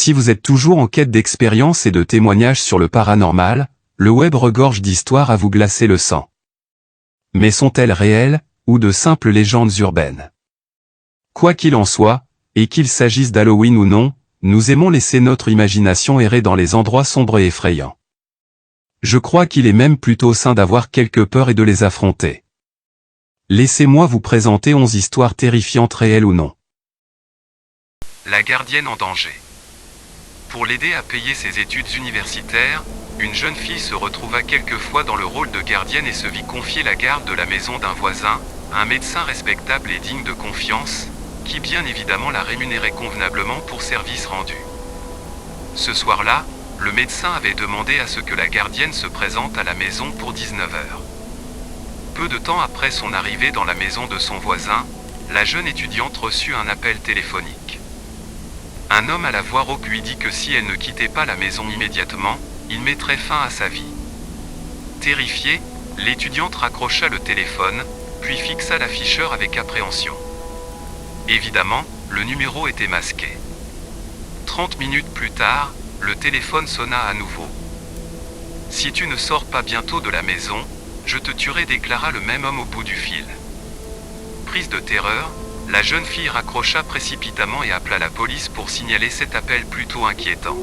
Si vous êtes toujours en quête d'expériences et de témoignages sur le paranormal, le web regorge d'histoires à vous glacer le sang. Mais sont-elles réelles, ou de simples légendes urbaines? Quoi qu'il en soit, et qu'il s'agisse d'Halloween ou non, nous aimons laisser notre imagination errer dans les endroits sombres et effrayants. Je crois qu'il est même plutôt sain d'avoir quelques peurs et de les affronter. Laissez-moi vous présenter 11 histoires terrifiantes réelles ou non. La gardienne en danger. Pour l'aider à payer ses études universitaires, une jeune fille se retrouva quelquefois dans le rôle de gardienne et se vit confier la garde de la maison d'un voisin, un médecin respectable et digne de confiance, qui bien évidemment la rémunérait convenablement pour services rendus. Ce soir-là, le médecin avait demandé à ce que la gardienne se présente à la maison pour 19 heures. Peu de temps après son arrivée dans la maison de son voisin, la jeune étudiante reçut un appel téléphonique. Un homme à la voix rauque lui dit que si elle ne quittait pas la maison immédiatement, il mettrait fin à sa vie. Terrifiée, l'étudiante raccrocha le téléphone, puis fixa l'afficheur avec appréhension. Évidemment, le numéro était masqué. 30 minutes plus tard, le téléphone sonna à nouveau. « Si tu ne sors pas bientôt de la maison, je te tuerai », déclara le même homme au bout du fil. Prise de terreur, la jeune fille raccrocha précipitamment et appela la police pour signaler cet appel plutôt inquiétant.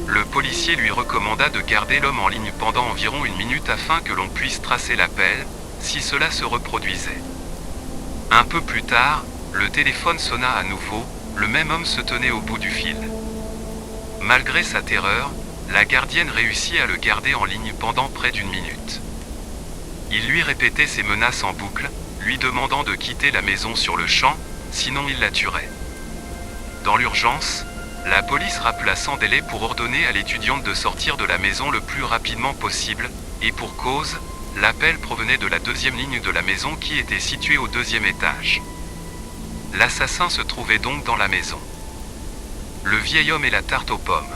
Le policier lui recommanda de garder l'homme en ligne pendant environ 1 minute afin que l'on puisse tracer l'appel, si cela se reproduisait. Un peu plus tard, le téléphone sonna à nouveau, le même homme se tenait au bout du fil. Malgré sa terreur, la gardienne réussit à le garder en ligne pendant près d'1 minute. Il lui répétait ses menaces en boucle, lui demandant de quitter la maison sur le champ, sinon il la tuerait. Dans l'urgence, la police rappela sans délai pour ordonner à l'étudiante de sortir de la maison le plus rapidement possible, et pour cause, l'appel provenait de la 2e ligne de la maison qui était située au 2e étage. L'assassin se trouvait donc dans la maison. Le vieil homme et la tarte aux pommes.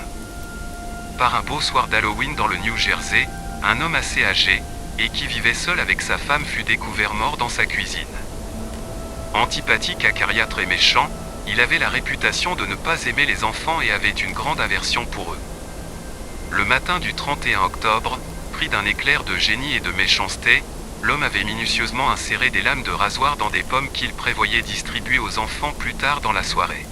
Par un beau soir d'Halloween dans le New Jersey, un homme assez âgé, et qui vivait seul avec sa femme fut découvert mort dans sa cuisine. Antipathique, acariâtre et méchant, il avait la réputation de ne pas aimer les enfants et avait une grande aversion pour eux. Le matin du 31 octobre, pris d'un éclair de génie et de méchanceté, l'homme avait minutieusement inséré des lames de rasoir dans des pommes qu'il prévoyait distribuer aux enfants plus tard dans la soirée.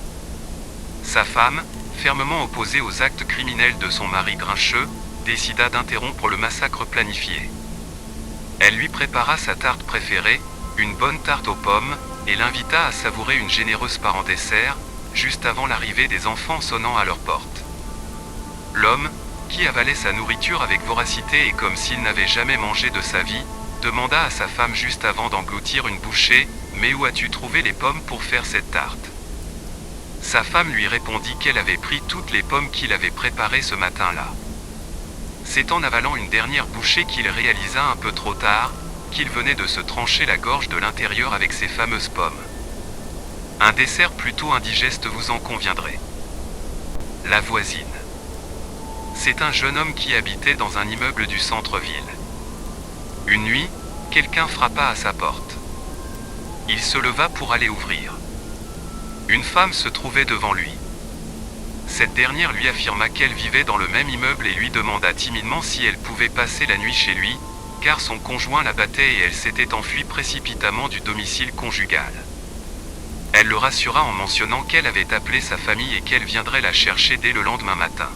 Sa femme, fermement opposée aux actes criminels de son mari grincheux, décida d'interrompre le massacre planifié. Elle lui prépara sa tarte préférée, une bonne tarte aux pommes, et l'invita à savourer une généreuse part en dessert, juste avant l'arrivée des enfants sonnant à leur porte. L'homme, qui avalait sa nourriture avec voracité et comme s'il n'avait jamais mangé de sa vie, demanda à sa femme juste avant d'engloutir une bouchée, « Mais où as-tu trouvé les pommes pour faire cette tarte ?» Sa femme lui répondit qu'elle avait pris toutes les pommes qu'il avait préparées ce matin-là. C'est en avalant une dernière bouchée qu'il réalisa un peu trop tard, qu'il venait de se trancher la gorge de l'intérieur avec ces fameuses pommes. Un dessert plutôt indigeste, vous en conviendrez. La voisine. C'est un jeune homme qui habitait dans un immeuble du centre-ville. Une nuit, quelqu'un frappa à sa porte. Il se leva pour aller ouvrir. Une femme se trouvait devant lui. Cette dernière lui affirma qu'elle vivait dans le même immeuble et lui demanda timidement si elle pouvait passer la nuit chez lui, car son conjoint la battait et elle s'était enfuie précipitamment du domicile conjugal. Elle le rassura en mentionnant qu'elle avait appelé sa famille et qu'elle viendrait la chercher dès le lendemain matin.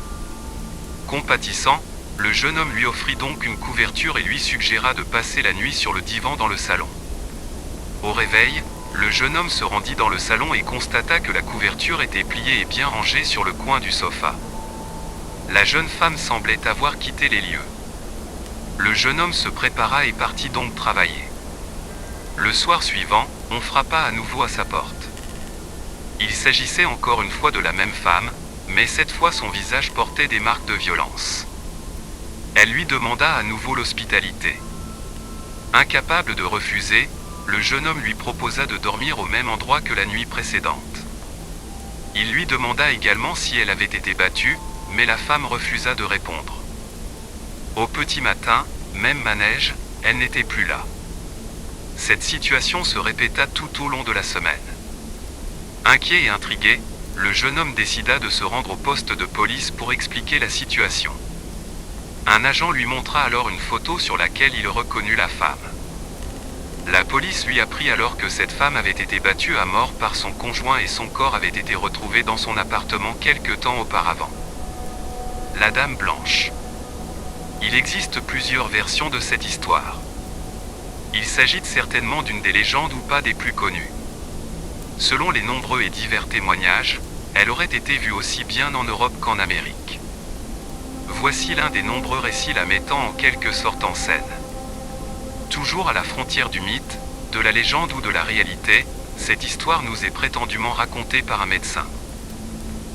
Compatissant, le jeune homme lui offrit donc une couverture et lui suggéra de passer la nuit sur le divan dans le salon. Au réveil, le jeune homme se rendit dans le salon et constata que la couverture était pliée et bien rangée sur le coin du sofa. La jeune femme semblait avoir quitté les lieux. Le jeune homme se prépara et partit donc travailler. Le soir suivant, on frappa à nouveau à sa porte. Il s'agissait encore une fois de la même femme, mais cette fois son visage portait des marques de violence. Elle lui demanda à nouveau l'hospitalité. Incapable de refuser, le jeune homme lui proposa de dormir au même endroit que la nuit précédente. Il lui demanda également si elle avait été battue, mais la femme refusa de répondre. Au petit matin, même manège, elle n'était plus là. Cette situation se répéta tout au long de la semaine. Inquiet et intrigué, le jeune homme décida de se rendre au poste de police pour expliquer la situation. Un agent lui montra alors une photo sur laquelle il reconnut la femme. La police lui apprit alors que cette femme avait été battue à mort par son conjoint et son corps avait été retrouvé dans son appartement quelque temps auparavant. La Dame Blanche. Il existe plusieurs versions de cette histoire. Il s'agit certainement d'une des légendes ou pas des plus connues. Selon les nombreux et divers témoignages, elle aurait été vue aussi bien en Europe qu'en Amérique. Voici l'un des nombreux récits la mettant en quelque sorte en scène. Toujours à la frontière du mythe, de la légende ou de la réalité, cette histoire nous est prétendument racontée par un médecin.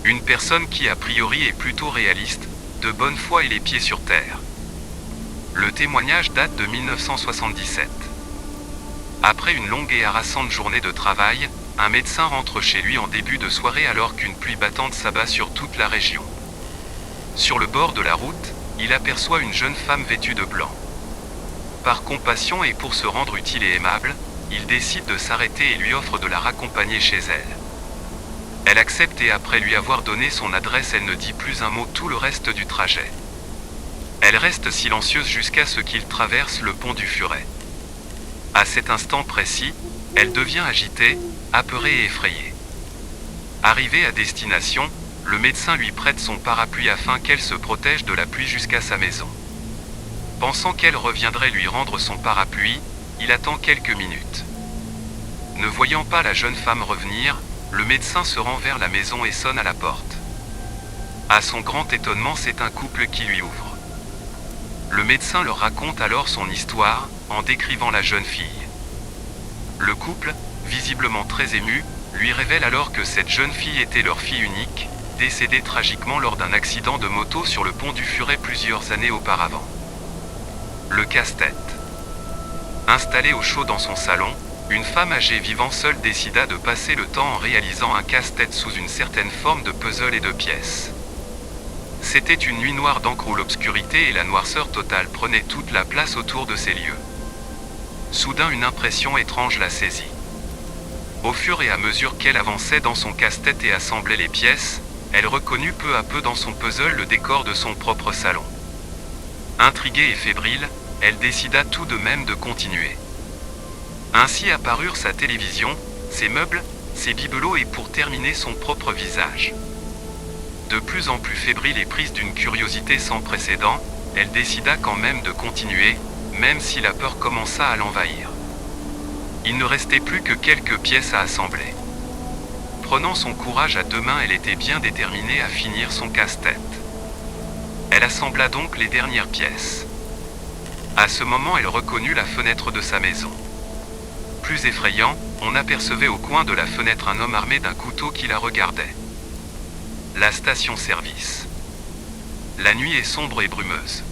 Une personne qui a priori est plutôt réaliste, de bonne foi et les pieds sur terre. Le témoignage date de 1977. Après une longue et harassante journée de travail, un médecin rentre chez lui en début de soirée alors qu'une pluie battante s'abat sur toute la région. Sur le bord de la route, il aperçoit une jeune femme vêtue de blanc. Par compassion et pour se rendre utile et aimable, il décide de s'arrêter et lui offre de la raccompagner chez elle. Elle accepte et après lui avoir donné son adresse, elle ne dit plus un mot tout le reste du trajet. Elle reste silencieuse jusqu'à ce qu'il traverse le pont du Furet. À cet instant précis, elle devient agitée, apeurée et effrayée. Arrivée à destination, le médecin lui prête son parapluie afin qu'elle se protège de la pluie jusqu'à sa maison. Pensant qu'elle reviendrait lui rendre son parapluie, il attend quelques minutes. Ne voyant pas la jeune femme revenir, le médecin se rend vers la maison et sonne à la porte. À son grand étonnement, c'est un couple qui lui ouvre. Le médecin leur raconte alors son histoire, en décrivant la jeune fille. Le couple, visiblement très ému, lui révèle alors que cette jeune fille était leur fille unique, décédée tragiquement lors d'un accident de moto sur le pont du Furet plusieurs années auparavant. Le casse-tête. Installée au chaud dans son salon, une femme âgée vivant seule décida de passer le temps en réalisant un casse-tête sous une certaine forme de puzzle et de pièces. C'était une nuit noire d'encre où l'obscurité et la noirceur totale prenaient toute la place autour de ces lieux. Soudain, une impression étrange la saisit. Au fur et à mesure qu'elle avançait dans son casse-tête et assemblait les pièces, elle reconnut peu à peu dans son puzzle le décor de son propre salon. Intriguée et fébrile, elle décida tout de même de continuer. Ainsi apparurent sa télévision, ses meubles, ses bibelots et pour terminer son propre visage. De plus en plus fébrile et prise d'une curiosité sans précédent, elle décida quand même de continuer, même si la peur commença à l'envahir. Il ne restait plus que quelques pièces à assembler. Prenant son courage à deux mains, elle était bien déterminée à finir son casse-tête. Elle assembla donc les dernières pièces. À ce moment, elle reconnut la fenêtre de sa maison. Plus effrayant, on apercevait au coin de la fenêtre un homme armé d'un couteau qui la regardait. La station-service. La nuit est sombre et brumeuse.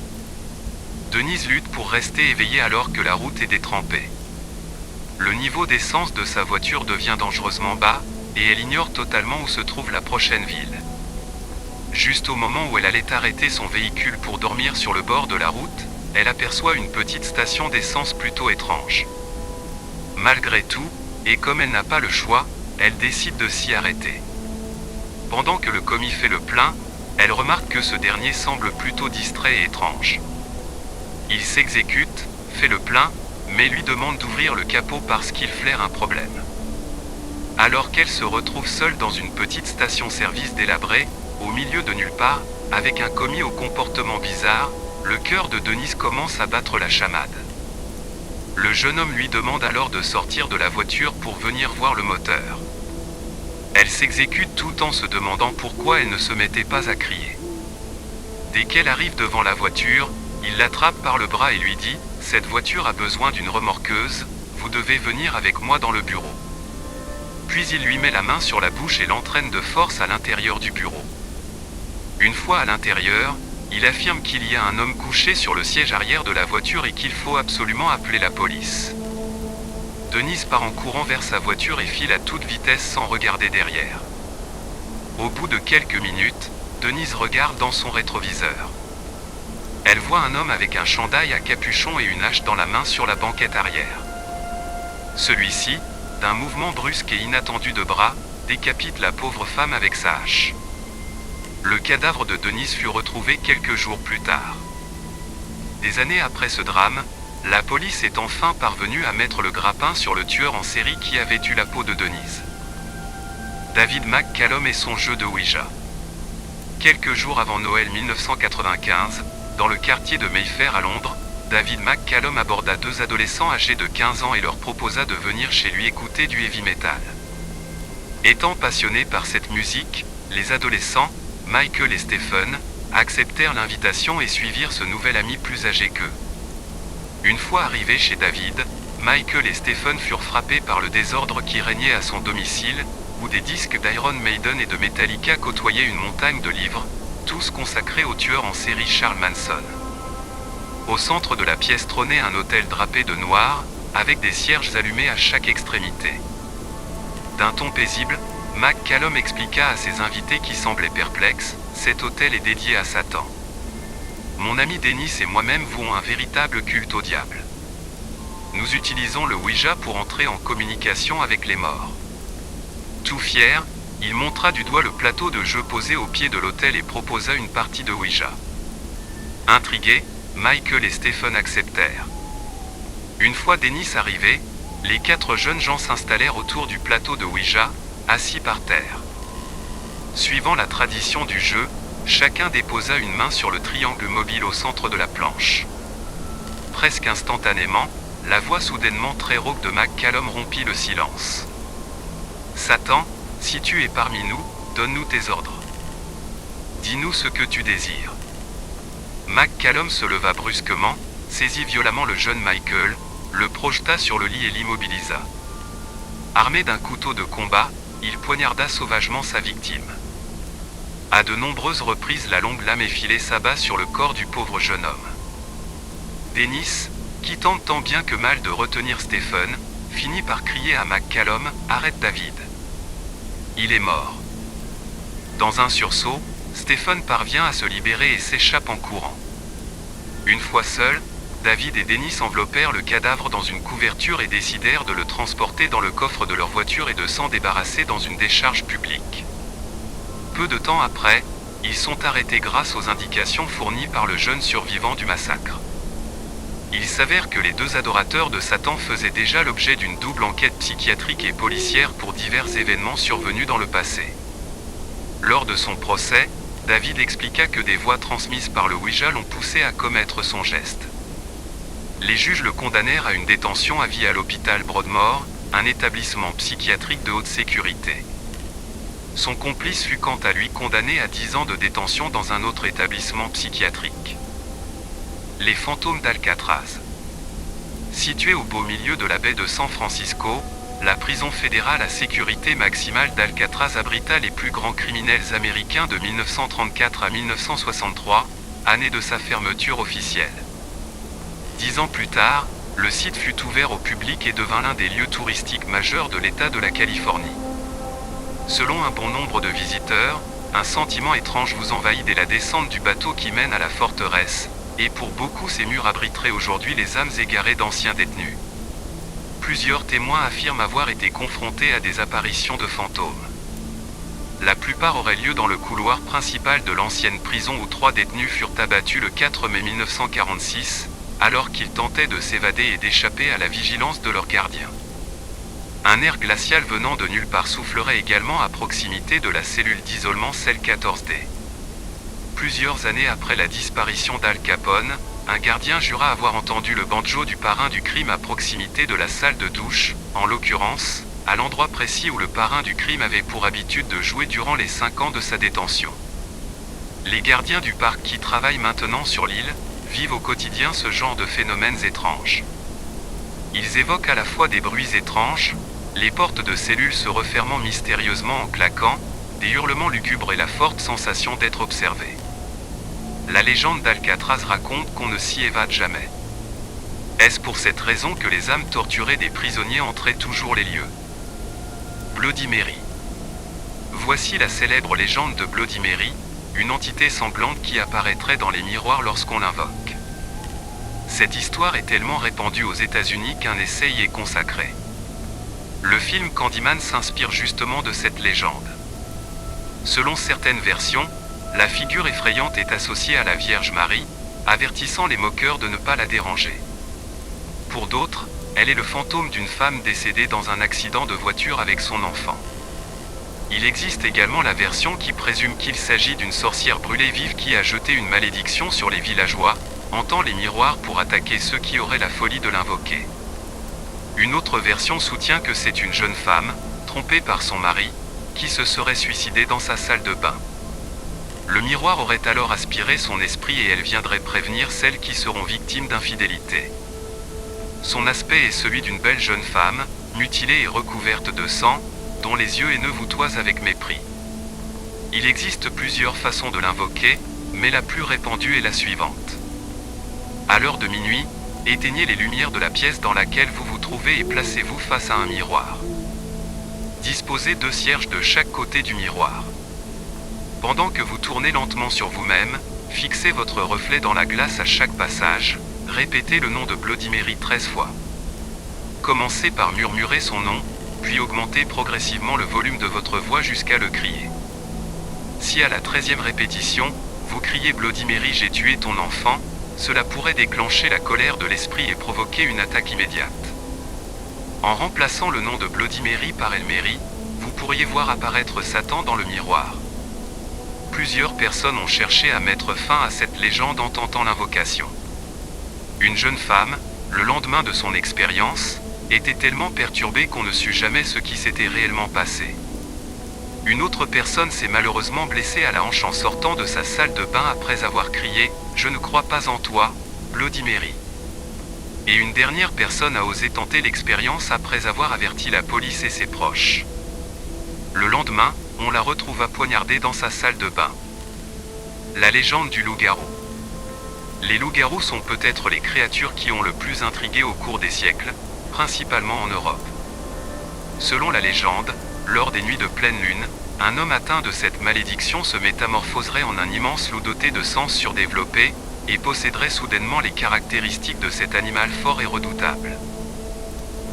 Denise lutte pour rester éveillée alors que la route est détrempée. Le niveau d'essence de sa voiture devient dangereusement bas, et elle ignore totalement où se trouve la prochaine ville. Juste au moment où elle allait arrêter son véhicule pour dormir sur le bord de la route, elle aperçoit une petite station d'essence plutôt étrange. Malgré tout, et comme elle n'a pas le choix, elle décide de s'y arrêter. Pendant que le commis fait le plein, elle remarque que ce dernier semble plutôt distrait et étrange. Il s'exécute, fait le plein, mais lui demande d'ouvrir le capot parce qu'il flaire un problème. Alors qu'elle se retrouve seule dans une petite station-service délabrée, au milieu de nulle part, avec un commis au comportement bizarre, le cœur de Denise commence à battre la chamade. Le jeune homme lui demande alors de sortir de la voiture pour venir voir le moteur. Elle s'exécute tout en se demandant pourquoi elle ne se mettait pas à crier. Dès qu'elle arrive devant la voiture, il l'attrape par le bras et lui dit « Cette voiture a besoin d'une remorqueuse, vous devez venir avec moi dans le bureau. » Puis il lui met la main sur la bouche et l'entraîne de force à l'intérieur du bureau. Une fois à l'intérieur, il affirme qu'il y a un homme couché sur le siège arrière de la voiture et qu'il faut absolument appeler la police. Denise part en courant vers sa voiture et file à toute vitesse sans regarder derrière. Au bout de quelques minutes, Denise regarde dans son rétroviseur. Elle voit un homme avec un chandail à capuchon et une hache dans la main sur la banquette arrière. Celui-ci, d'un mouvement brusque et inattendu de bras, décapite la pauvre femme avec sa hache. Le cadavre de Denise fut retrouvé quelques jours plus tard. Des années après ce drame, la police est enfin parvenue à mettre le grappin sur le tueur en série qui avait eu la peau de Denise. David McCallum et son jeu de Ouija. Quelques jours avant Noël 1995, dans le quartier de Mayfair à Londres, David McCallum aborda deux adolescents âgés de 15 ans et leur proposa de venir chez lui écouter du heavy metal. Étant passionnés par cette musique, les adolescents, Michael et Stephen, acceptèrent l'invitation et suivirent ce nouvel ami plus âgé qu'eux. Une fois arrivés chez David, Michael et Stephen furent frappés par le désordre qui régnait à son domicile, où des disques d'Iron Maiden et de Metallica côtoyaient une montagne de livres, tous consacrés au tueur en série Charles Manson. Au centre de la pièce trônait un autel drapé de noir, avec des cierges allumés à chaque extrémité. D'un ton paisible, McCallum expliqua à ses invités qui semblaient perplexes, « Cet autel est dédié à Satan. Mon ami Dennis et moi-même vouons un véritable culte au diable. Nous utilisons le Ouija pour entrer en communication avec les morts. » Tout fier, il montra du doigt le plateau de jeu posé au pied de l'autel et proposa une partie de Ouija. Intrigués, Michael et Stephen acceptèrent. Une fois Dennis arrivé, les quatre jeunes gens s'installèrent autour du plateau de Ouija, assis par terre. Suivant la tradition du jeu, chacun déposa une main sur le triangle mobile au centre de la planche. Presque instantanément, la voix soudainement très rauque de McCallum rompit le silence. « Satan, si tu es parmi nous, donne-nous tes ordres. Dis-nous ce que tu désires. » McCallum se leva brusquement, saisit violemment le jeune Michael, le projeta sur le lit et l'immobilisa. Armé d'un couteau de combat, il poignarda sauvagement sa victime. À de nombreuses reprises, la longue lame effilée s'abat sur le corps du pauvre jeune homme. Dennis, qui tente tant bien que mal de retenir Stephen, finit par crier à McCallum « Arrête David. Il est mort. » Dans un sursaut, Stephen parvient à se libérer et s'échappe en courant. Une fois seul, David et Dennis enveloppèrent le cadavre dans une couverture et décidèrent de le transporter dans le coffre de leur voiture et de s'en débarrasser dans une décharge publique. Peu de temps après, ils sont arrêtés grâce aux indications fournies par le jeune survivant du massacre. Il s'avère que les deux adorateurs de Satan faisaient déjà l'objet d'une double enquête psychiatrique et policière pour divers événements survenus dans le passé. Lors de son procès, David expliqua que des voix transmises par le Ouija l'ont poussé à commettre son geste. Les juges le condamnèrent à une détention à vie à l'hôpital Broadmoor, un établissement psychiatrique de haute sécurité. Son complice fut quant à lui condamné à 10 ans de détention dans un autre établissement psychiatrique. Les fantômes d'Alcatraz. Située au beau milieu de la baie de San Francisco, la prison fédérale à sécurité maximale d'Alcatraz abrita les plus grands criminels américains de 1934 à 1963, année de sa fermeture officielle. 10 ans plus tard, le site fut ouvert au public et devint l'un des lieux touristiques majeurs de l'État de la Californie. Selon un bon nombre de visiteurs, un sentiment étrange vous envahit dès la descente du bateau qui mène à la forteresse, et pour beaucoup ces murs abriteraient aujourd'hui les âmes égarées d'anciens détenus. Plusieurs témoins affirment avoir été confrontés à des apparitions de fantômes. La plupart auraient lieu dans le couloir principal de l'ancienne prison où 3 détenus furent abattus le 4 mai 1946, alors qu'ils tentaient de s'évader et d'échapper à la vigilance de leurs gardiens. Un air glacial venant de nulle part soufflerait également à proximité de la cellule d'isolement Cell 14D. Plusieurs années après la disparition d'Al Capone, un gardien jura avoir entendu le banjo du parrain du crime à proximité de la salle de douche, en l'occurrence, à l'endroit précis où le parrain du crime avait pour habitude de jouer durant les 5 ans de sa détention. Les gardiens du parc qui travaillent maintenant sur l'île, vivent au quotidien ce genre de phénomènes étranges. Ils évoquent à la fois des bruits étranges, les portes de cellules se refermant mystérieusement en claquant, des hurlements lugubres et la forte sensation d'être observé. La légende d'Alcatraz raconte qu'on ne s'y évade jamais. Est-ce pour cette raison que les âmes torturées des prisonniers entraient toujours les lieux? Bloody Mary. Voici la célèbre légende de Bloody Mary, une entité sanglante qui apparaîtrait dans les miroirs lorsqu'on l'invoque. Cette histoire est tellement répandue aux États-Unis qu'un essai y est consacré. Le film Candyman s'inspire justement de cette légende. Selon certaines versions, la figure effrayante est associée à la Vierge Marie, avertissant les moqueurs de ne pas la déranger. Pour d'autres, elle est le fantôme d'une femme décédée dans un accident de voiture avec son enfant. Il existe également la version qui présume qu'il s'agit d'une sorcière brûlée vive qui a jeté une malédiction sur les villageois, hantant les miroirs pour attaquer ceux qui auraient la folie de l'invoquer. Une autre version soutient que c'est une jeune femme, trompée par son mari, qui se serait suicidée dans sa salle de bain. Le miroir aurait alors aspiré son esprit et elle viendrait prévenir celles qui seront victimes d'infidélité. Son aspect est celui d'une belle jeune femme, mutilée et recouverte de sang, dont les yeux haineux vous toisent avec mépris. Il existe plusieurs façons de l'invoquer, mais la plus répandue est la suivante. À l'heure de minuit, éteignez les lumières de la pièce dans laquelle vous vous trouvez et placez-vous face à un miroir. Disposez 2 cierges de chaque côté du miroir. Pendant que vous tournez lentement sur vous-même, fixez votre reflet dans la glace à chaque passage, répétez le nom de Bloody Mary 13 fois. Commencez par murmurer son nom, puis augmentez progressivement le volume de votre voix jusqu'à le crier. Si à la 13e répétition, vous criez Bloody Mary j'ai tué ton enfant, cela pourrait déclencher la colère de l'esprit et provoquer une attaque immédiate. En remplaçant le nom de Bloody Mary par El Mary, vous pourriez voir apparaître Satan dans le miroir. Plusieurs personnes ont cherché à mettre fin à cette légende en tentant l'invocation. Une jeune femme, le lendemain de son expérience, était tellement perturbée qu'on ne sut jamais ce qui s'était réellement passé. Une autre personne s'est malheureusement blessée à la hanche en sortant de sa salle de bain après avoir crié « Je ne crois pas en toi, Bloody Mary ». Et une dernière personne a osé tenter l'expérience après avoir averti la police et ses proches. Le lendemain, on la retrouva poignardée dans sa salle de bain. La légende du loup-garou. Les loups-garous sont peut-être les créatures qui ont le plus intrigué au cours des siècles, principalement en Europe. Selon la légende, lors des nuits de pleine lune, un homme atteint de cette malédiction se métamorphoserait en un immense loup doté de sens surdéveloppés, et posséderait soudainement les caractéristiques de cet animal fort et redoutable.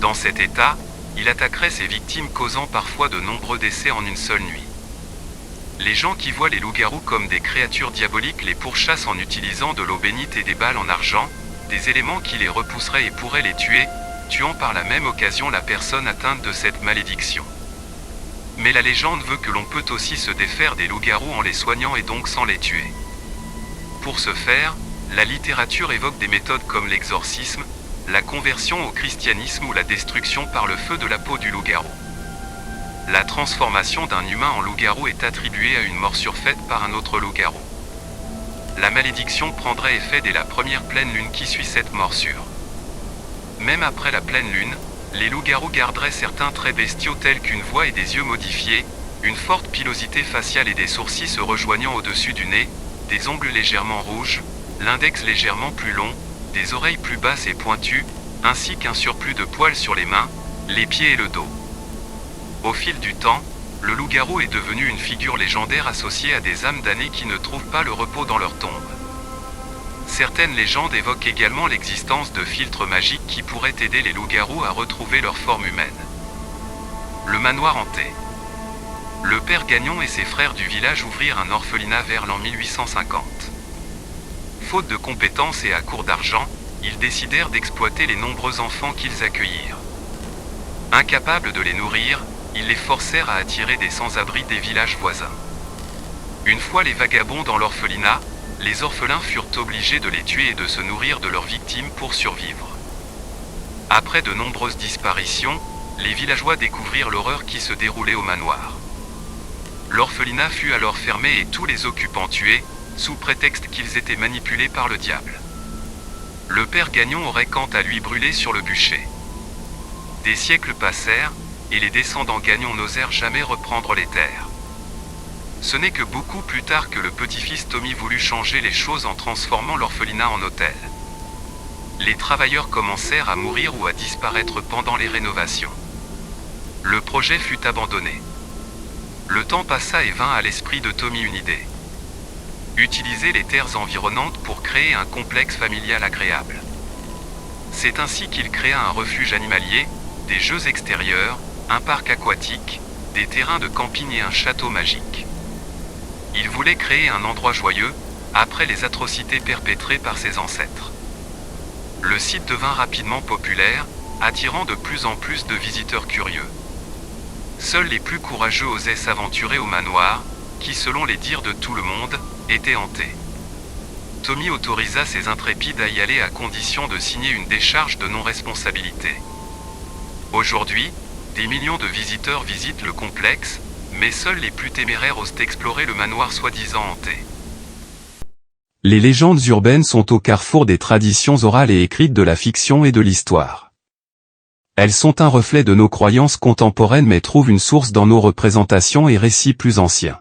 Dans cet état, il attaquerait ses victimes causant parfois de nombreux décès en une seule nuit. Les gens qui voient les loups-garous comme des créatures diaboliques les pourchassent en utilisant de l'eau bénite et des balles en argent, des éléments qui les repousseraient et pourraient les tuer, tuant par la même occasion la personne atteinte de cette malédiction. Mais la légende veut que l'on peut aussi se défaire des loups-garous en les soignant et donc sans les tuer. Pour ce faire, la littérature évoque des méthodes comme l'exorcisme, la conversion au christianisme ou la destruction par le feu de la peau du loup-garou. La transformation d'un humain en loup-garou est attribuée à une morsure faite par un autre loup-garou. La malédiction prendrait effet dès la première pleine lune qui suit cette morsure. Même après la pleine lune, les loups-garous garderaient certains traits bestiaux tels qu'une voix et des yeux modifiés, une forte pilosité faciale et des sourcils se rejoignant au-dessus du nez, des ongles légèrement rouges, l'index légèrement plus long, des oreilles plus basses et pointues, ainsi qu'un surplus de poils sur les mains, les pieds et le dos. Au fil du temps, le loup-garou est devenu une figure légendaire associée à des âmes damnées qui ne trouvent pas le repos dans leur tombe. Certaines légendes évoquent également l'existence de filtres magiques qui pourraient aider les loups-garous à retrouver leur forme humaine. Le manoir hanté. Le père Gagnon et ses frères du village ouvrirent un orphelinat vers l'an 1850. Faute de compétences et à court d'argent, ils décidèrent d'exploiter les nombreux enfants qu'ils accueillirent. Incapables de les nourrir, ils les forcèrent à attirer des sans-abri des villages voisins. Une fois les vagabonds dans l'orphelinat, les orphelins furent obligés de les tuer et de se nourrir de leurs victimes pour survivre. Après de nombreuses disparitions, les villageois découvrirent l'horreur qui se déroulait au manoir. L'orphelinat fut alors fermé et tous les occupants tués, sous prétexte qu'ils étaient manipulés par le diable. Le père Gagnon aurait quant à lui brûlé sur le bûcher. Des siècles passèrent, et les descendants Gagnon n'osèrent jamais reprendre les terres. Ce n'est que beaucoup plus tard que le petit-fils Tommy voulut changer les choses en transformant l'orphelinat en hôtel. Les travailleurs commencèrent à mourir ou à disparaître pendant les rénovations. Le projet fut abandonné. Le temps passa et vint à l'esprit de Tommy une idée. Utiliser les terres environnantes pour créer un complexe familial agréable. C'est ainsi qu'il créa un refuge animalier, des jeux extérieurs, un parc aquatique, des terrains de camping et un château magique. Il voulait créer un endroit joyeux, après les atrocités perpétrées par ses ancêtres. Le site devint rapidement populaire, attirant de plus en plus de visiteurs curieux. Seuls les plus courageux osaient s'aventurer au manoir, qui selon les dires de tout le monde, était hanté. Tommy autorisa ses intrépides à y aller à condition de signer une décharge de non-responsabilité. Aujourd'hui, des millions de visiteurs visitent le complexe, mais seuls les plus téméraires osent explorer le manoir soi-disant hanté. Les légendes urbaines sont au carrefour des traditions orales et écrites de la fiction et de l'histoire. Elles sont un reflet de nos croyances contemporaines mais trouvent une source dans nos représentations et récits plus anciens.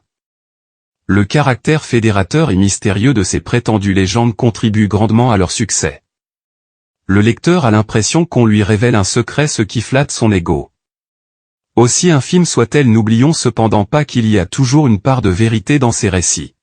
Le caractère fédérateur et mystérieux de ces prétendues légendes contribue grandement à leur succès. Le lecteur a l'impression qu'on lui révèle un secret, ce qui flatte son ego. Aussi infime soit-elle, n'oublions cependant pas qu'il y a toujours une part de vérité dans ces récits.